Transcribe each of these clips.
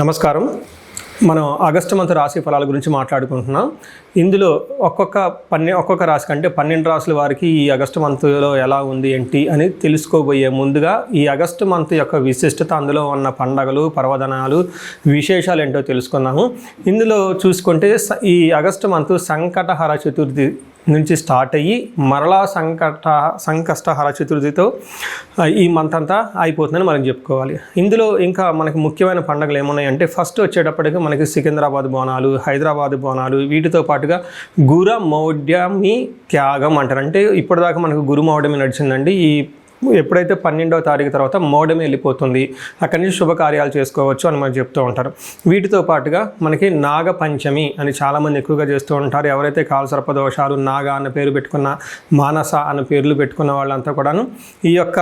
నమస్కారం. మనం August month రాశి ఫలాల గురించి మాట్లాడుకుంటున్నాం. ఇందులో ఒక్కొక్క రాశి కంటే 12 రాశుల వారికి ఈ ఆగస్టు మంత్లో ఎలా ఉంది ఏంటి అని తెలుసుకోబోయే ముందుగా ఈ ఆగస్టు మంత్ యొక్క విశిష్టత, అందులో ఉన్న పండగలు, పర్వదినాలు, విశేషాలు ఏంటో తెలుసుకున్నాము. ఇందులో చూసుకుంటే ఈ ఆగస్టు మంత్ సంకటహర చతుర్థి నుంచి స్టార్ట్ అయ్యి మరలా సంకష్టహర చతుర్థితో ఈ మంత్ అంతా అయిపోతుందని మనం చెప్పుకోవాలి. ఇందులో ఇంకా మనకి ముఖ్యమైన పండుగలు ఏమున్నాయంటే, ఫస్ట్ వచ్చేటప్పటికి మనకి సికింద్రాబాద్ బోనాలు, హైదరాబాద్ బోనాలు, వీటితో పాటుగా గురుమౌఢ్యమి త్యాగం అంటారు. అంటే ఇప్పటిదాకా మనకు గురుమౌఢ్యమి నడిచిందండి. ఎప్పుడైతే 12వ తారీఖు తర్వాత మౌఢ్యమి వెళ్ళిపోతుంది, అక్కడి నుంచి శుభకార్యాలు చేసుకోవచ్చు అని మనకు చెప్తూ ఉంటారు. వీటితో పాటుగా మనకి నాగపంచమి అని చాలామంది ఎక్కువగా చేస్తూ ఉంటారు. ఎవరైతే కాలసర్ప దోషాలు, నాగ అన్న పేరు పెట్టుకున్న, మానస అన్న పేర్లు పెట్టుకున్న వాళ్ళంతా కూడాను ఈ యొక్క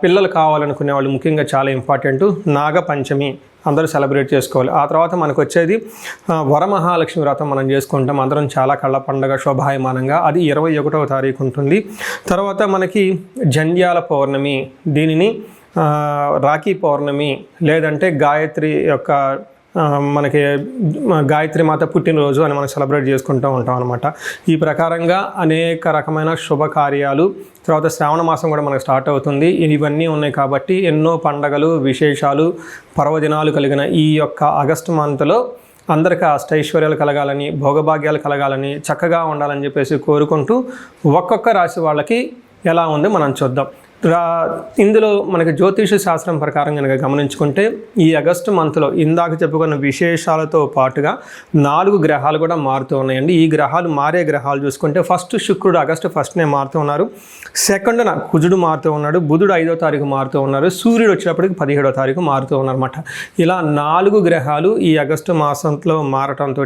పిల్లలు కావాలనుకునే వాళ్ళు ముఖ్యంగా చాలా ఇంపార్టెంట్. నాగపంచమి అందరూ సెలబ్రేట్ చేసుకోవాలి. ఆ తర్వాత మనకు వచ్చేది వరమహాలక్ష్మి వ్రతం మనం చేసుకుంటాం అందరం చాలా కళ్ళ పండగ శోభాయమానంగా. అది 21వ తారీఖు ఉంటుంది. తర్వాత మనకి జంధ్యాల పౌర్ణమి, దీనిని రాఖీ పౌర్ణమి లేదంటే గాయత్రి యొక్క మనకి గాయత్రి మాత పుట్టినరోజు అని మనం సెలబ్రేట్ చేసుకుంటూ ఉంటాం అనమాట. ఈ ప్రకారంగా అనేక రకమైన శుభకార్యాలు, తర్వాత శ్రావణ మాసం కూడా మనకు స్టార్ట్ అవుతుంది. ఇవన్నీ ఉన్నాయి కాబట్టి ఎన్నో పండగలు, విశేషాలు, పర్వదినాలు కలిగిన ఈ యొక్క ఆగస్టు మంత్లో అందరికీ అష్టైశ్వర్యాలు కలగాలని, భోగభాగ్యాలు కలగాలని, చక్కగా ఉండాలని చెప్పేసి కోరుకుంటూ ఒక్కొక్క రాశి వాళ్ళకి ఎలా ఉందో మనం చూద్దాం. ఇందులో మనకి జ్యోతిష శాస్త్రం ప్రకారం కనుక గమనించుకుంటే ఈ ఆగస్టు మంత్లో ఇందాక చెప్పుకున్న విశేషాలతో పాటుగా 4 గ్రహాలు కూడా మారుతూ ఉన్నాయండి. ఈ గ్రహాలు మారే గ్రహాలు చూసుకుంటే ఫస్ట్ శుక్రుడు ఆగస్టు 1నే మారుతూ ఉన్నారు. సెకండ్న కుజుడు మారుతూ ఉన్నాడు. బుధుడు 5వ తారీఖు మారుతూ ఉన్నారు. సూర్యుడు వచ్చేటప్పటికి 17వ తారీఖు మారుతూ ఉన్నారన్నమాట. ఇలా 4 గ్రహాలు ఈ ఆగస్టు మాసంలో మారటంతో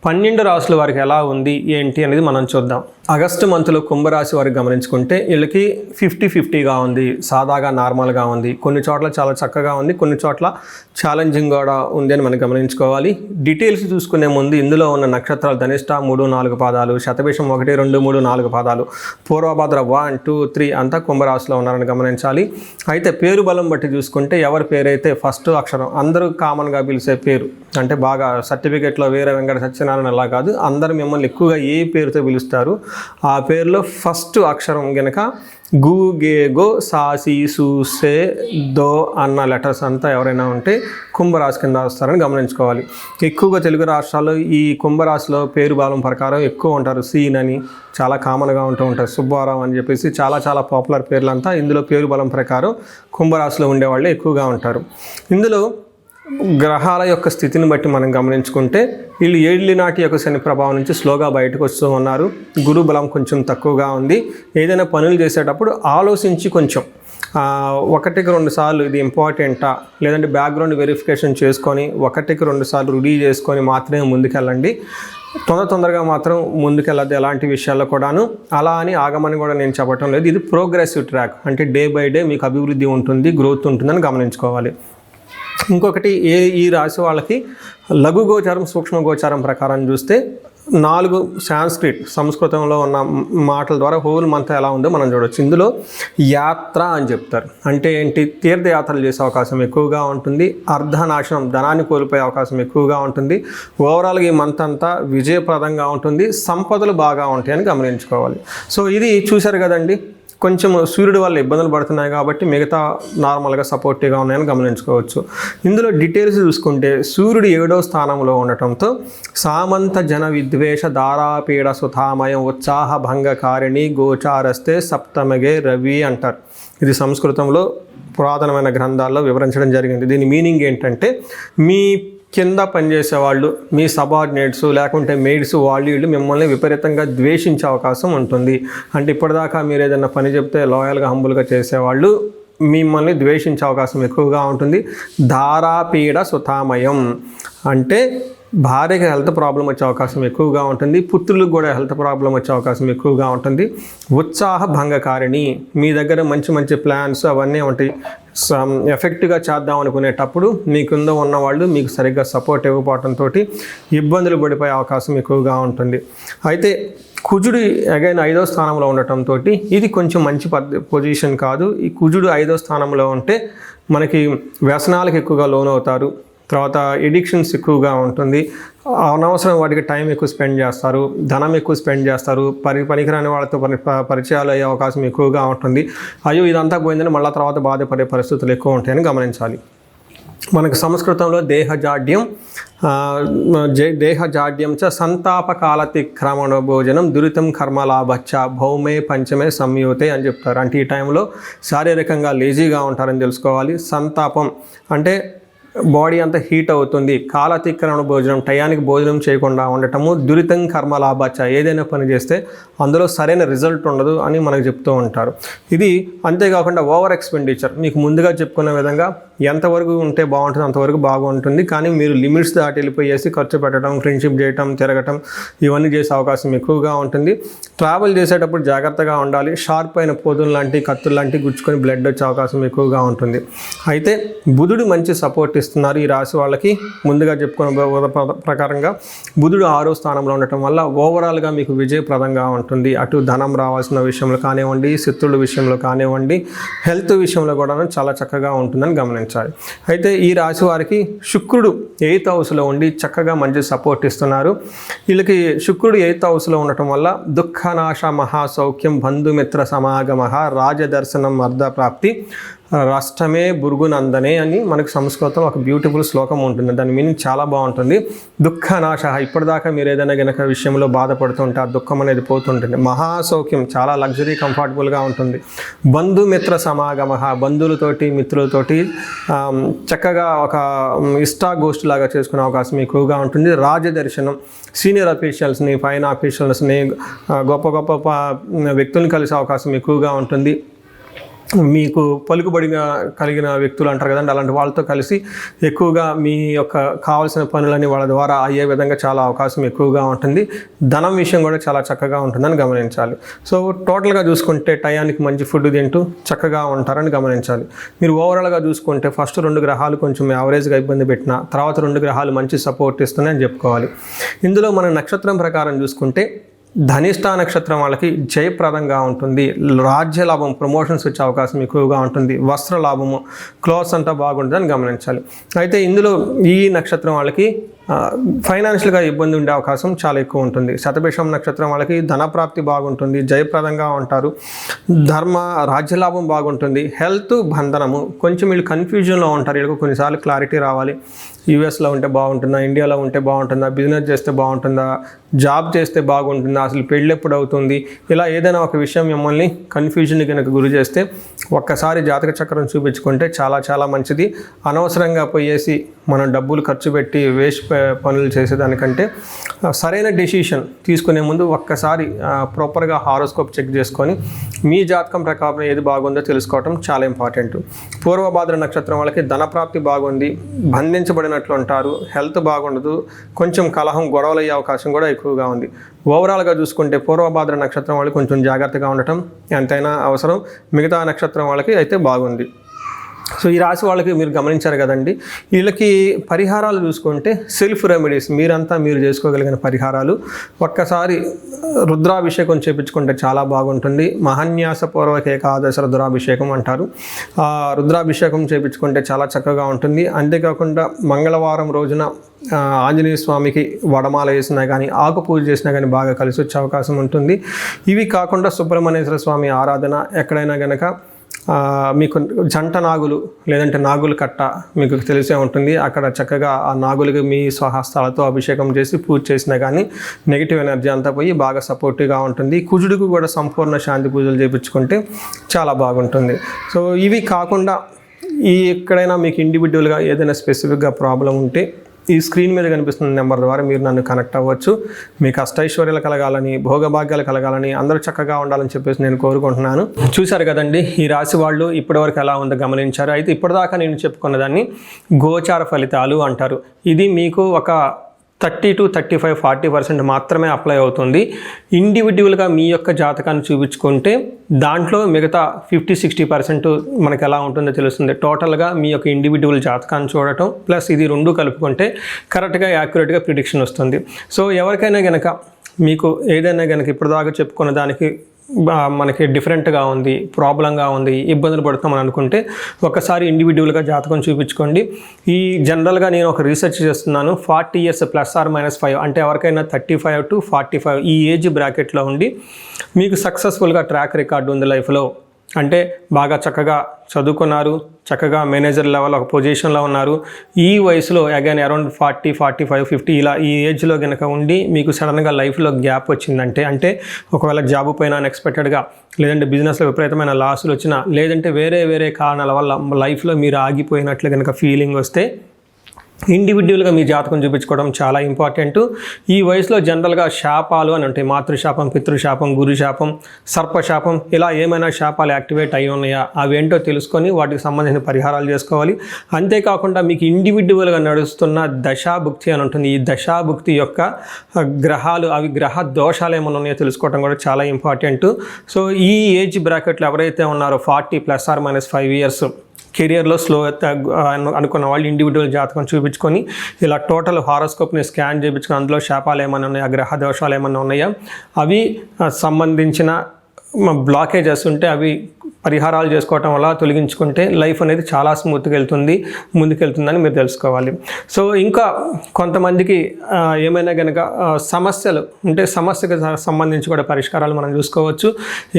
12 రాశుల వారికి ఎలా ఉంది ఏంటి అనేది మనం చూద్దాం. ఆగస్టు మంత్లో కుంభరాశి వారికి గమనించుకుంటే వీళ్ళకి 50-50గా ఉంది. సాదాగా నార్మల్గా ఉంది. కొన్ని చోట్ల చాలా చక్కగా ఉంది, కొన్ని చోట్ల ఛాలెంజింగ్ కూడా ఉంది అని మనం గమనించుకోవాలి. డీటెయిల్స్ చూసుకునే ముందు ఇందులో ఉన్న నక్షత్రాలు ధనిష్ట 3-4 పాదాలు, శతభిషం 1-2-3-4 పాదాలు, పూర్వభద్ర 1-2-3 అంతా కుంభరాశిలో ఉన్నారని గమనించాలి. అయితే పేరు బలం బట్టి చూసుకుంటే ఎవరి పేరైతే ఫస్ట్ అక్షరం అందరూ కామన్గా పిలిచే పేరు, అంటే బాగా సర్టిఫికేట్లో వీర వెంకట సత్యనారాయణ అలా కాదు, అందరు మిమ్మల్ని ఎక్కువగా ఏ పేరుతో పిలుస్తారు ఆ పేరులో ఫస్ట్ అక్షరం గనక గు, గే, గో, సా, సి, సు, సే, దో అన్న లెటర్స్ అంతా ఎవరైనా ఉంటే కుంభరాశి కింద వస్తారని గమనించుకోవాలి. ఎక్కువగా తెలుగు రాష్ట్రాల్లో ఈ కుంభరాశిలో పేరు బలం ప్రకారం ఎక్కువ ఉంటారు. సీన్ అని చాలా కామన్గా ఉంటూ ఉంటారు. సుబ్బారావు అని చెప్పేసి చాలా పాపులర్ పేర్లంతా ఇందులో పేరు బలం ప్రకారం కుంభరాశిలో ఉండేవాళ్ళు ఎక్కువగా ఉంటారు. ఇందులో గ్రహాల యొక్క స్థితిని బట్టి మనం గమనించుకుంటే వీళ్ళు ఏళ్ళనాటి యొక్క శని ప్రభావం నుంచి స్లోగా బయటకు వస్తూ ఉన్నారు. గురు బలం కొంచెం తక్కువగా ఉంది. ఏదైనా పనులు చేసేటప్పుడు ఆలోచించి కొంచెం 1-2 సార్లు ఇది ఇంపార్టెంటా లేదంటే బ్యాక్గ్రౌండ్ వెరిఫికేషన్ చేసుకొని 1-2 సార్లు రెడీ చేసుకొని మాత్రమే ముందుకెళ్ళండి. తొందరగా మాత్రం ముందుకెళ్ళద్దు ఎలాంటి విషయాల్లో కూడాను. అలా అని ఆగమని కూడా నేను చెప్పటం లేదు. ఇది ప్రోగ్రెసివ్ ట్రాక్, అంటే డే బై డే మీకు అభివృద్ధి ఉంటుంది, గ్రోత్ ఉంటుందని గమనించుకోవాలి. ఇంకొకటి ఈ రాశి వాళ్ళకి లఘు గోచారం, సూక్ష్మ గోచారం ప్రకారం చూస్తే 4 సాంస్క్రిట్ సంస్కృతంలో ఉన్న మాటల ద్వారా హోల్ మంత్ ఎలా ఉందో మనం చూడవచ్చు. ఇందులో యాత్ర అని చెప్తారు. అంటే ఏంటి? తీర్థయాత్రలు చేసే అవకాశం ఎక్కువగా ఉంటుంది. అర్ధనాశనం, ధనాన్ని కోల్పోయే అవకాశం ఎక్కువగా ఉంటుంది. ఓవరాల్గా ఈ మంత్ అంతా విజయప్రదంగా ఉంటుంది. సంపదలు బాగా ఉంటాయని గమనించుకోవాలి. సో ఇది చూశారు కదండి. కొంచెం సూర్యుడి వల్ల ఇబ్బందులు పడుతున్నాయి కాబట్టి మిగతా నార్మల్గా సపోర్టివ్గా ఉన్నాయని గమనించుకోవచ్చు. ఇందులో డీటెయిల్స్ చూసుకుంటే సూర్యుడు 7వ స్థానంలో ఉండటంతో సామంత జన విద్వేష దారాపీడ సుధామయం ఉత్సాహ భంగకారిణి గోచారస్తే సప్తమగే రవి అంటారు. ఇది సంస్కృతంలో పురాతనమైన గ్రంథాల్లో వివరించడం జరిగింది. దీని మీనింగ్ ఏంటంటే, మీ కింద పనిచేసే వాళ్ళు, మీ సబార్డినేట్స్ లేకుంటే మెయిడ్స్, వీళ్ళు మిమ్మల్ని విపరీతంగా ద్వేషించే అవకాశం ఉంటుంది. అంటే ఇప్పటిదాకా మీరు ఏదైనా పని చెప్తే లాయల్గా హంబుల్గా చేసేవాళ్ళు మిమ్మల్ని ద్వేషించే అవకాశం ఎక్కువగా ఉంటుంది. ధారాపీడ సుతామయం అంటే భార్యకి హెల్త్ ప్రాబ్లం వచ్చే అవకాశం ఎక్కువగా ఉంటుంది. పుత్రులకు కూడా హెల్త్ ప్రాబ్లం వచ్చే అవకాశం ఎక్కువగా ఉంటుంది. ఉత్సాహ భంగకారిణి, మీ దగ్గర మంచి ప్లాన్స్ అవన్నీ ఉంటాయి. ఎఫెక్ట్గా చేద్దాం అనుకునేటప్పుడు మీ కింద ఉన్నవాళ్ళు మీకు సరిగ్గా సపోర్ట్ ఇవ్వకపోవడంతో ఇబ్బందులు పడిపోయే అవకాశం ఎక్కువగా ఉంటుంది. అయితే కుజుడు అగైన్ 5వ స్థానంలో ఉండటంతో ఇది కొంచెం మంచి పొజిషన్ కాదు. ఈ కుజుడు 5వ స్థానంలో ఉంటే మనకి వ్యసనాలకు ఎక్కువగా లోనవుతారు. తర్వాత ఎడిక్షన్స్ ఎక్కువగా ఉంటుంది, అనవసరం వాటికి టైం ఎక్కువ స్పెండ్ చేస్తారు, ధనం ఎక్కువ స్పెండ్ చేస్తారు, పనికిరాని వాళ్ళతో పరిచయాలు అయ్యే అవకాశం ఎక్కువగా ఉంటుంది. అయ్యో ఇదంతా పోయిందని మళ్ళీ తర్వాత బాధపడే పరిస్థితులు ఎక్కువ ఉంటాయని గమనించాలి. మనకు సంస్కృతంలో దేహజాడ్యం చ సంతాపకాలతిక్రమణ భోజనం దురితం కర్మలాభచ్చ భౌమే పంచమే సంయుతే అని చెప్తారు. అంటే ఈ టైంలో శారీరకంగా లేజీగా ఉంటారని తెలుసుకోవాలి. సంతాపం అంటే బాడీ అంతా హీట్ అవుతుంది, కాలతిక్రమణ భోజనం టయానికి భోజనం చేయకుండా ఉండటము, దురితం కర్మలాభచ్చ ఏదైనా పని చేస్తే అందులో సరైన రిజల్ట్ ఉండదు అని మనకు చెప్తూ ఉంటారు. ఇది అంతేకాకుండా ఓవర్ ఎక్స్పెండిచర్, మీకు ముందుగా చెప్పుకున్న విధంగా ఎంతవరకు ఉంటే బాగుంటుంది అంతవరకు బాగుంటుంది, కానీ మీరు లిమిట్స్ దాటి వెళ్ళిపోయేసి ఖర్చు పెట్టడం, ఫ్రెండ్షిప్ చేయటం, తిరగటం ఇవన్నీ చేసే అవకాశం ఎక్కువగా ఉంటుంది. ట్రావెల్ చేసేటప్పుడు జాగ్రత్తగా ఉండాలి, షార్ప్ అయిన పోదులు లాంటి కత్తులు లాంటివి గుచ్చుకొని బ్లడ్ వచ్చే అవకాశం ఎక్కువగా ఉంటుంది. అయితే బుధుడు మంచి సపోర్ట్ ఇస్తున్నారు ఈ రాశి వాళ్ళకి. ముందుగా చెప్పుకున్న ప్రకారంగా బుధుడు 6వ స్థానంలో ఉండటం వల్ల ఓవరాల్గా మీకు విజయప్రదంగా ఉంటుంది. అటు ధనం రావాల్సిన విషయంలో కానివ్వండి, శత్రుల విషయంలో కానివ్వండి, హెల్త్ విషయంలో కూడా చాలా చక్కగా ఉంటుందని గమనించాలి. అయితే ఈ రాశి వారికి శుక్రుడు 8th హౌస్లో ఉండి చక్కగా మంచి సపోర్ట్ ఇస్తున్నారు. వీళ్ళకి శుక్రుడు 8th హౌస్లో ఉండటం వల్ల దుఃఖనాశ మహాసౌఖ్యం బంధుమిత్ర సమాగమ రాజదర్శనం అర్ధప్రాప్తి రాష్ట్రమే బురుగునందనే అని మనకు సంస్కృతంలో ఒక బ్యూటిఫుల్ శ్లోకం ఉంటుంది. దాని మీనింగ్ చాలా బాగుంటుంది. దుఃఖనాశ, ఇప్పటిదాకా మీరు ఏదైనా గనక విషయంలో బాధపడుతుంటే ఆ దుఃఖం అనేది పోతుంటుంది. మహాసౌఖ్యం, చాలా లగ్జరీ కంఫర్టబుల్గా ఉంటుంది. బంధుమిత్ర సమాగమ, బంధువులతోటి మిత్రులతోటి చక్కగా ఒక ఇష్టాగోష్ఠి లాగా చేసుకునే అవకాశం ఎక్కువగా ఉంటుంది. రాజదర్శనం, సీనియర్ అఫీషియల్స్ని, పైన అఫీషియల్స్ని, గొప్ప గొప్ప వ్యక్తుల్ని కలిసే అవకాశం ఎక్కువగా ఉంటుంది. మీకు పలుకుబడిగా కలిగిన వ్యక్తులు అంటారు కదండి, అలాంటి వాళ్ళతో కలిసి ఎక్కువగా మీ యొక్క కావాల్సిన పనులని వాళ్ళ ద్వారా అయ్యే విధంగా చాలా అవకాశం ఎక్కువగా ఉంటుంది. ధనం విషయం కూడా చాలా చక్కగా ఉంటుందని గమనించాలి. సో టోటల్గా చూసుకుంటే టయానికి మంచి ఫుడ్ తింటూ చక్కగా ఉంటారని గమనించాలి. మీరు ఓవరాల్గా చూసుకుంటే ఫస్ట్ 2 గ్రహాలు కొంచెం యావరేజ్గా ఇబ్బంది పెట్టినా తర్వాత 2 గ్రహాలు మంచి సపోర్ట్ ఇస్తున్నాయని చెప్పుకోవాలి. ఇందులో మన నక్షత్రం ప్రకారం చూసుకుంటే ధనిష్ట నక్షత్రం వాళ్ళకి జయప్రదంగా ఉంటుంది. రాజ్య లాభం, ప్రమోషన్స్ వచ్చే అవకాశం ఎక్కువగా ఉంటుంది. వస్త్ర లాభము, క్లోత్స్ అంతా బాగుంటుందని గమనించాలి. అయితే ఇందులో ఈ నక్షత్రం వాళ్ళకి ఫైనాన్షియల్గా ఇబ్బంది ఉండే అవకాశం చాలా ఎక్కువ ఉంటుంది. శతభిషం నక్షత్రం వాళ్ళకి ధనప్రాప్తి బాగుంటుంది, జయప్రదంగా ఉంటారు, రాజ్యలాభం బాగుంటుంది. హెల్త్ బంధనము, కొంచెం వీళ్ళు కన్ఫ్యూజన్లో ఉంటారు. వీళ్ళకి కొన్నిసార్లు క్లారిటీ రావాలి. యూఎస్లో ఉంటే బాగుంటుందా, ఇండియాలో ఉంటే బాగుంటుందా, బిజినెస్ చేస్తే బాగుంటుందా, జాబ్ చేస్తే బాగుంటుందా, అసలు పెళ్ళి ఎప్పుడు అవుతుంది, ఇలా ఏదైనా ఒక విషయం మిమ్మల్ని కన్ఫ్యూజన్ కనుక గురి చేస్తే ఒక్కసారి జాతక చక్రం చూపించుకుంటే చాలా చాలా మంచిది. అనవసరంగా పోయేసి మనం డబ్బులు ఖర్చు పెట్టి వేస్ట్ పనులు చేసేదానికంటే సరైన డెసిషన్ తీసుకునే ముందు ఒక్కసారి ప్రాపర్గా హారోస్కోప్ చెక్ చేసుకొని మీ జాతకం ప్రకారం ఏది బాగుందో తెలుసుకోవటం చాలా ఇంపార్టెంట్. పూర్వభాద్ర నక్షత్రం వాళ్ళకి ధనప్రాప్తి బాగుంది, బంధించబడినట్లు ఉంటారు, హెల్త్ బాగుండదు, కొంచెం కలహం, గొడవలు అయ్యే అవకాశం కూడా ఎక్కువగా ఉంది. ఓవరాల్గా చూసుకుంటే పూర్వభాద్ర నక్షత్రం వాళ్ళకి కొంచెం జాగ్రత్తగా ఉండటం ఎంతైనా అవసరం. మిగతా నక్షత్రం వాళ్ళకి అయితే బాగుంది. సో ఈ రాశి వాళ్ళకి మీరు గమనించారు కదండి. వీళ్ళకి పరిహారాలు చూసుకుంటే సెల్ఫ్ రెమెడీస్, మీరు చేసుకోగలిగిన పరిహారాలు. ఒక్కసారి రుద్రాభిషేకం చేయించుకుంటే చాలా బాగుంటుంది. మహాన్యాసపూర్వక ఏకాదశ రుద్రాభిషేకం అంటారు. రుద్రాభిషేకం చేయించుకుంటే చాలా చక్కగా ఉంటుంది. అంతేకాకుండా మంగళవారం రోజున ఆంజనేయ స్వామికి వడమాల వేసినా కానీ, ఆకు పూజ చేసినా కానీ బాగా కలిసి వచ్చే అవకాశం ఉంటుంది. ఇవి కాకుండా సుబ్రహ్మణ్యేశ్వర స్వామి ఆరాధన, ఎక్కడైనా కనుక మీకు జంట నాగులు లేదంటే నాగుల కట్ట మీకు తెలిసే ఉంటుంది. అక్కడ చక్కగా ఆ నాగులకి మీ స్వహస్తాలతో అభిషేకం చేసి పూజ చేసినా కానీ నెగిటివ్ ఎనర్జీ అంతా పోయి బాగా సపోర్టివ్గా ఉంటుంది. కుజుడికి కూడా సంపూర్ణ శాంతి పూజలు చేయించుకుంటే చాలా బాగుంటుంది. సో ఇవి కాకుండా ఎక్కడైనా మీకు ఇండివిజువల్గా ఏదైనా స్పెసిఫిక్గా ప్రాబ్లం ఉంటే ఈ స్క్రీన్ మీద కనిపిస్తున్న నెంబర్ ద్వారా మీరు నన్ను కనెక్ట్ అవ్వచ్చు. మీకు అష్టైశ్వర్యాలు కలగాలని, భోగభాగ్యాలు కలగాలని, అందరూ చక్కగా ఉండాలని చెప్పేసి నేను కోరుకుంటున్నాను. చూశారు కదండి ఈ రాశి వాళ్ళు ఇప్పటివరకు ఎలా ఉందో గమనించారు. అయితే ఇప్పటిదాకా నేను చెప్పుకున్న దాన్ని గోచార ఫలితాలు అంటారు. ఇది మీకు ఒక 30 to 35, 40% మాత్రమే అప్లై అవుతుంది. ఇండివిజువల్గా మీ యొక్క జాతకాన్ని చూపించుకుంటే దాంట్లో మిగతా 50-60% మనకు ఎలా ఉంటుందో తెలుస్తుంది. టోటల్గా మీ యొక్క ఇండివిజువల్ జాతకాన్ని చూడటం ప్లస్ ఇది 2 కలుపుకుంటే కరెక్ట్గా యాక్యురేట్గా ప్రిడిక్షన్ వస్తుంది. సో ఎవరికైనా కనుక మీకు ఏదైనా కనుక ఇప్పటిదాకా చెప్పుకున్న దానికి మనకి డిఫరెంట్గా ఉంది, ప్రాబ్లంగా ఉంది, ఇబ్బందులు పడుతామని అనుకుంటే ఒకసారి ఇండివిజువల్గా జాతకం చూపించుకోండి. ఈ జనరల్గా నేను ఒక రీసెర్చ్ చేస్తున్నాను, 40 years +or -5 అంటే ఎవరికైనా 35 to 45 ఈ ఏజ్ బ్రాకెట్లో ఉండి మీకు సక్సెస్ఫుల్గా ట్రాక్ రికార్డు ఉంది లైఫ్లో, అంటే బాగా చక్కగా చదువుకున్నారు, చక్కగా మేనేజర్ లెవెల్ ఒక పొజిషన్లో ఉన్నారు, ఈ వయసులో అగైన్ అరౌండ్ 40, 45, 50 ఇలా ఈ ఏజ్లో కనుక ఉండి మీకు సడన్గా లైఫ్లో గ్యాప్ వచ్చిందంటే, అంటే ఒకవేళ జాబ్ పైన అన్ఎక్స్పెక్టెడ్గా, లేదంటే బిజినెస్లో విపరీతమైన లాసులు వచ్చినా, లేదంటే వేరే కారణాల వల్ల లైఫ్లో మీరు ఆగిపోయినట్లు కనుక ఫీలింగ్ వస్తే ఇండివిజువల్గా మీ జాతకం చూపించుకోవడం చాలా ఇంపార్టెంట్. ఈ వయసులో జనరల్గా శాపాలు అని ఉంటాయి, మాతృశాపం, పితృశాపం, గురుశాపం, సర్పశాపం, ఇలా ఏమైనా శాపాలు యాక్టివేట్ అయి ఉన్నాయా అవేంటో తెలుసుకొని వాటికి సంబంధించిన పరిహారాలు చేసుకోవాలి. అంతేకాకుండా మీకు ఇండివిజువల్గా నడుస్తున్న దశాభుక్తి అని ఉంటుంది, ఈ దశాభుక్తి యొక్క గ్రహాలు, అవి గ్రహ దోషాలు ఏమైనా ఉన్నాయో తెలుసుకోవడం కూడా చాలా ఇంపార్టెంట్. సో ఈ ఏజ్ బ్రాకెట్లో ఎవరైతే ఉన్నారో 40 +or-5 years కెరియర్లో స్లో అనుకున్న వాళ్ళు ఇండివిజువల్ జాతకం చూపించుకొని ఇలా టోటల్ హారోస్కోప్ని స్కాన్ చేయించుకొని అందులో శాపాలు ఏమైనా ఉన్నాయా, గ్రహ దోషాలు ఏమైనా ఉన్నాయా, అవి సంబంధించిన బ్లాకేజెస్ ఉంటే అవి పరిహారాలు చేసుకోవటం వల్ల తొలగించుకుంటే లైఫ్ అనేది చాలా స్మూత్గా ముందుకెళ్తుందని మీరు తెలుసుకోవాలి. సో ఇంకా కొంతమందికి ఏమైనా కనుక సమస్యలు ఉంటే సమస్యకు సంబంధించి కూడా పరిష్కారాలు మనం చూసుకోవచ్చు.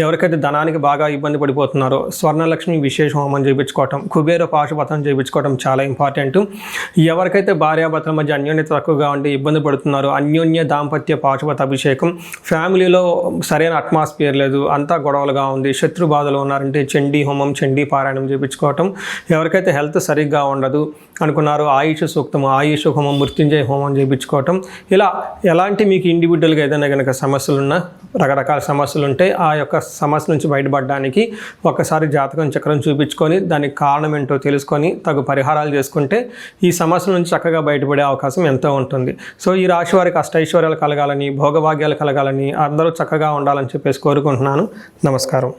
ఎవరికైతే ధనానికి బాగా ఇబ్బంది పడిపోతున్నారో స్వర్ణలక్ష్మి విశేష హోమం చేయించుకోవటం, కుబేర పాశుపతం చేయించుకోవటం చాలా ఇంపార్టెంట్. ఎవరికైతే భార్యాభర్తల మధ్య అన్యోన్యత తక్కువగా ఉండి ఇబ్బంది పడుతున్నారో అన్యోన్య దాంపత్య పాశుపత అభిషేకం, ఫ్యామిలీలో సరైన అట్మాస్ఫియర్ లేదు, అంతా గొడవలుగా ఉంది, శత్రు బాధలు ఉన్నారంటే చండీ హోమం, చండీ పారాయణం చేయించుకోవటం, ఎవరికైతే హెల్త్ సరిగ్గా ఉండదు అనుకున్నారో ఆయుష్ సూక్తం, ఆయుష్ హోమం, మృత్యుంజయ హోమం చేయించుకోవటం, ఇలా ఎలాంటి మీకు ఇండివిజువల్గా ఏదైనా కనుక సమస్యలున్నా, రకరకాల సమస్యలు ఉంటే ఆ యొక్క సమస్య నుంచి బయటపడడానికి ఒకసారి జాతకం చక్రం చూపించుకొని దానికి కారణం ఏంటో తెలుసుకొని తగు పరిహారాలు చేసుకుంటే ఈ సమస్యల నుంచి చక్కగా బయటపడే అవకాశం ఎంతో ఉంటుంది. సో ఈ రాశి వారికి అష్టైశ్వర్యాలు కలగాలని, భోగభాగ్యాలు కలగాలని, అందరూ చక్కగా ఉండాలని చెప్పేసి కోరుకుంటున్నాను. నమస్కారం.